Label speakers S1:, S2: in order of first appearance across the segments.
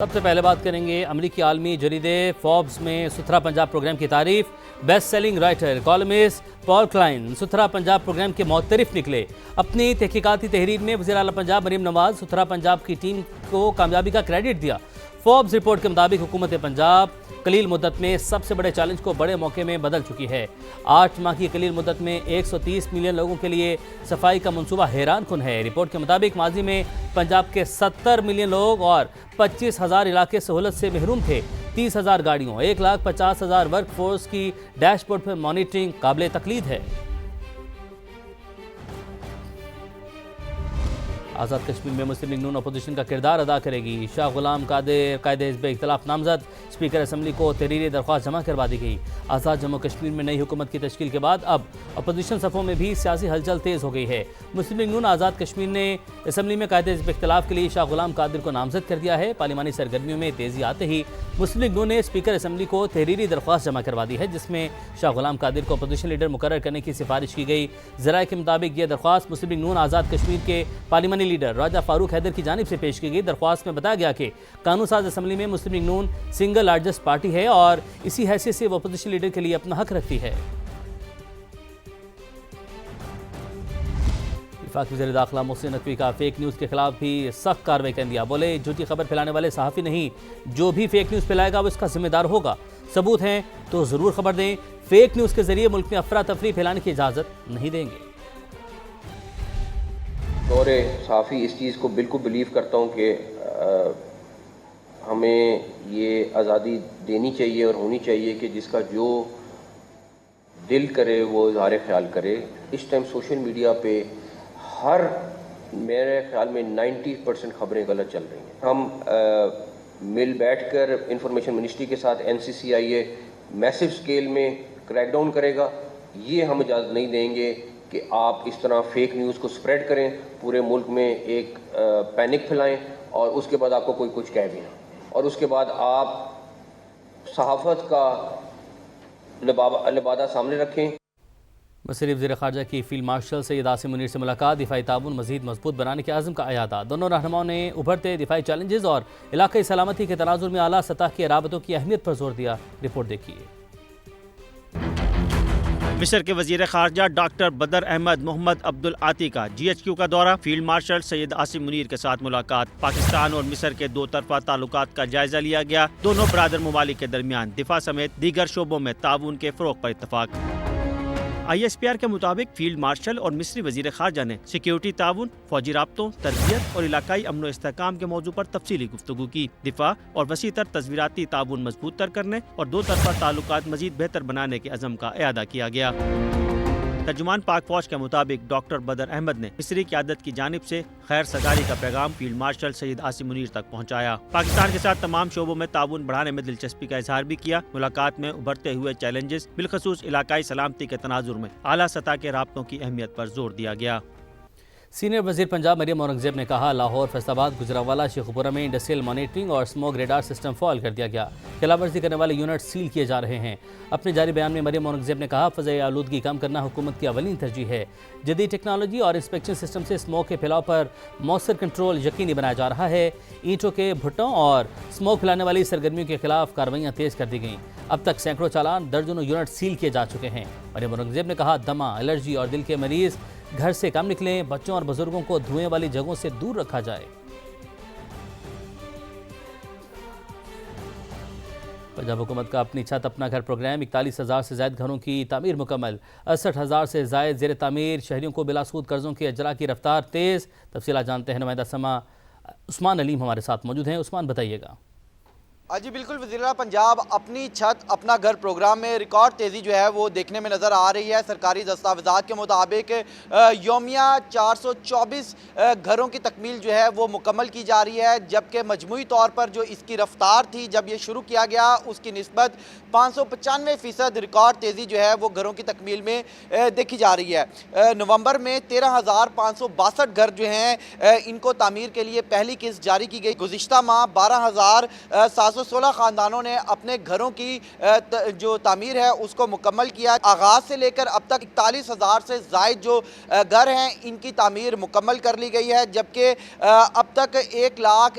S1: سب سے پہلے بات کریں گے امریکی عالمی جریدے فوربس میں ستھرا پنجاب پروگرام کی تعریف۔ بیسٹ سیلنگ رائٹر کالمسٹ پال کلائن ستھرا پنجاب پروگرام کے معترف نکلے۔ اپنی تحقیقاتی تحریر میں وزیر اعلیٰ پنجاب مریم نواز ستھرا پنجاب کی ٹیم کو کامیابی کا کریڈٹ دیا۔ فوربس رپورٹ کے مطابق حکومت پنجاب قلیل مدت میں سب سے بڑے چیلنج کو بڑے موقع میں بدل چکی ہے۔ 8 ماہ کی قلیل مدت میں 130 ملین لوگوں کے لیے صفائی کا منصوبہ حیران کن ہے۔ رپورٹ کے مطابق ماضی میں پنجاب کے 70 ملین لوگ اور 25,000 علاقے سہولت سے محروم تھے۔ 30,000 گاڑیوں 1,50,000 ورک فورس کی ڈیش بورڈ پر مانیٹرنگ قابل تقلید ہے۔ آزاد کشمیر میں مسلم لیگ نون اپوزیشن کا کردار ادا کرے گی۔ شاہ غلام قادر قائد حزب اختلاف نامزد اسپیکر اسمبلی کو تحریری درخواست جمع کروا دی گئی۔ آزاد جموں کشمیر میں نئی حکومت کی تشکیل کے بعد اب اپوزیشن صفوں میں بھی سیاسی ہلچل تیز ہو گئی ہے۔ مسلم لیگ نون آزاد کشمیر نے اسمبلی میں قائد حزب اختلاف کے لیے شاہ غلام قادر کو نامزد کر دیا ہے۔ پارلیمانی سرگرمیوں میں تیزی آتے ہی مسلم لیگ نون نے اسپیکر اسمبلی کو تحریری درخواست جمع کروا دی ہے، جس میں شاہ غلام قادر کو اپوزیشن لیڈر مقرر کرنے کی سفارش کی گئی۔ ذرائع کے مطابق یہ درخواست مسلم لیگ نون آزاد کشمیر کے پارلیمانی لیڈر راجہ فاروق حیدر کی جانب سے پیش کی گئی۔ درخواست میں بتایا گیا کہ قانون ساز اسمبلی میں مسلم لیگ نون سنگل لارجسٹ پارٹی ہے اور اسی حیثیت سے وہ اپوزیشن لیڈر کے لیے اپنا حق رکھتی ہے۔ وفاقی وزیر داخلہ محسن نقوی کا فیک نیوز کے خلاف بھی سخت کارروائی کر دیا۔ بولے جھوٹی خبر پھیلانے والے صحافی نہیں، جو بھی فیک نیوز پھیلائے گا وہ اس کا ذمہ دار ہوگا۔ ثبوت ہیں تو ضرور خبر دیں، فیک نیوز کے ذریعے ملک میں افراتفری پھیلانے کی اجازت نہیں دیں گے۔
S2: طور صحافی اس چیز کو بالکل بلیو کرتا ہوں کہ ہمیں یہ آزادی دینی چاہیے اور ہونی چاہیے کہ جس کا جو دل کرے وہ اظہار خیال کرے۔ اس ٹائم سوشل میڈیا پہ ہر میرے خیال میں 90% خبریں غلط چل رہی ہیں۔ ہم مل بیٹھ کر انفارمیشن منسٹری کے ساتھ NCCIA میسو سکیل میں کریک ڈاؤن کرے گا، یہ ہم اجازت نہیں دیں گے کہ آپ اس طرح فیک نیوز کو سپریڈ کریں، پورے ملک میں ایک پینک پھیلائیں اور اس کے بعد آپ کو کوئی کچھ کہہ بھی نہ، اور اس کے بعد آپ صحافت کا لبادہ سامنے رکھیں۔
S1: وزیر وزیر خارجہ کی فیلڈ مارشل سید عاصم منیر سے ملاقات، دفاعی تعاون مزید مضبوط بنانے کے عزم کا اعادہ۔ دونوں رہنماؤں نے ابھرتے دفاعی چیلنجز اور علاقائی سلامتی کے تناظر میں اعلیٰ سطح کے رابطوں کی اہمیت پر زور دیا۔ رپورٹ دیکھیے۔
S3: مصر کے وزیر خارجہ ڈاکٹر بدر احمد محمد عبدالعاطی کا GHQ کا دورہ، فیلڈ مارشل سید عاصم منیر کے ساتھ ملاقات۔ پاکستان اور مصر کے دو طرفہ تعلقات کا جائزہ لیا گیا۔ دونوں برادر ممالک کے درمیان دفاع سمیت دیگر شعبوں میں تعاون کے فروغ پر اتفاق۔ ISPR کے مطابق فیلڈ مارشل اور مصری وزیر خارجہ نے سیکیورٹی تعاون، فوجی رابطوں، تربیت اور علاقائی امن و استحکام کے موضوع پر تفصیلی گفتگو کی۔ دفاع اور وسیع تر تصویراتی تعاون مضبوط تر کرنے اور دو طرفہ تعلقات مزید بہتر بنانے کے عزم کا اعادہ کیا گیا۔ ترجمان پاک فوج کے مطابق ڈاکٹر بدر احمد نے مصری قیادت کی جانب سے خیر سگالی کا پیغام فیلڈ مارشل سید عاصم منیر تک پہنچایا۔ پاکستان کے ساتھ تمام شعبوں میں تعاون بڑھانے میں دلچسپی کا اظہار بھی کیا۔ ملاقات میں ابھرتے ہوئے چیلنجز، بالخصوص علاقائی سلامتی کے تناظر میں اعلیٰ سطح کے رابطوں کی اہمیت پر زور دیا گیا۔
S1: سینئر وزیر پنجاب مریم اورنگزیب نے کہا لاہور، فیصل آباد، گجرانوالہ، شیخوپورہ میں انڈسٹریل مانیٹرنگ اور اسموگ ریڈار سسٹم فعال کر دیا گیا۔ خلاف ورزی کرنے والے یونٹ سیل کیے جا رہے ہیں۔ اپنے جاری بیان میں مریم اورنگزیب نے کہا فضائی آلودگی کم کرنا حکومت کی اولین ترجیح ہے۔ جدید ٹیکنالوجی اور انسپیکشن سسٹم سے اسموگ کے پھیلاؤ پر مؤثر کنٹرول یقینی بنایا جا رہا ہے۔ اینٹوں کے بھٹوں اور اسموگ پھیلانے والی سرگرمیوں کے خلاف کارروائیاں تیز کر دی گئیں۔ اب تک سینکڑوں چالان، درجنوں یونٹ سیل کیے جا چکے ہیں۔ مریم اورنگزیب نے کہا دمہ، الرجی اور دل کے مریض گھر سے کم نکلیں، بچوں اور بزرگوں کو دھوئیں والی جگہوں سے دور رکھا جائے۔ پنجاب حکومت کا اپنی چھت اپنا گھر پروگرام، 41,000 سے زائد گھروں کی تعمیر مکمل، 68,000 سے زائد زیر تعمیر، شہریوں کو بلا سود قرضوں کے اجرا کی رفتار تیز۔ تفصیلات جانتے ہیں نمائندہ سما عثمان علیم ہمارے ساتھ موجود ہیں۔ عثمان بتائیے گا۔
S4: جی بالکل، وزیر اعلیٰ پنجاب اپنی چھت اپنا گھر پروگرام میں ریکارڈ تیزی جو ہے وہ دیکھنے میں نظر آ رہی ہے۔ سرکاری دستاویزات کے مطابق یومیہ 424 گھروں کی تکمیل جو ہے وہ مکمل کی جا رہی ہے، جبکہ مجموعی طور پر جو اس کی رفتار تھی جب یہ شروع کیا گیا اس کی نسبت 595% ریکارڈ تیزی جو ہے وہ گھروں کی تکمیل میں دیکھی جا رہی ہے۔ نومبر میں 13,562 گھر جو ہیں ان کو تعمیر کے لیے پہلی قسط جاری کی گئی۔ گزشتہ ماہ 12,716 خاندانوں نے اپنے گھروں کی جو تعمیر ہے اس کو مکمل کیا۔ آغاز سے لے کر اب تک 41,000 سے زائد جو گھر ہیں ان کی تعمیر مکمل کر لی گئی ہے، جبکہ اب تک 1,00,000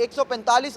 S4: 145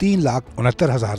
S5: 3,69,000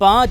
S1: 5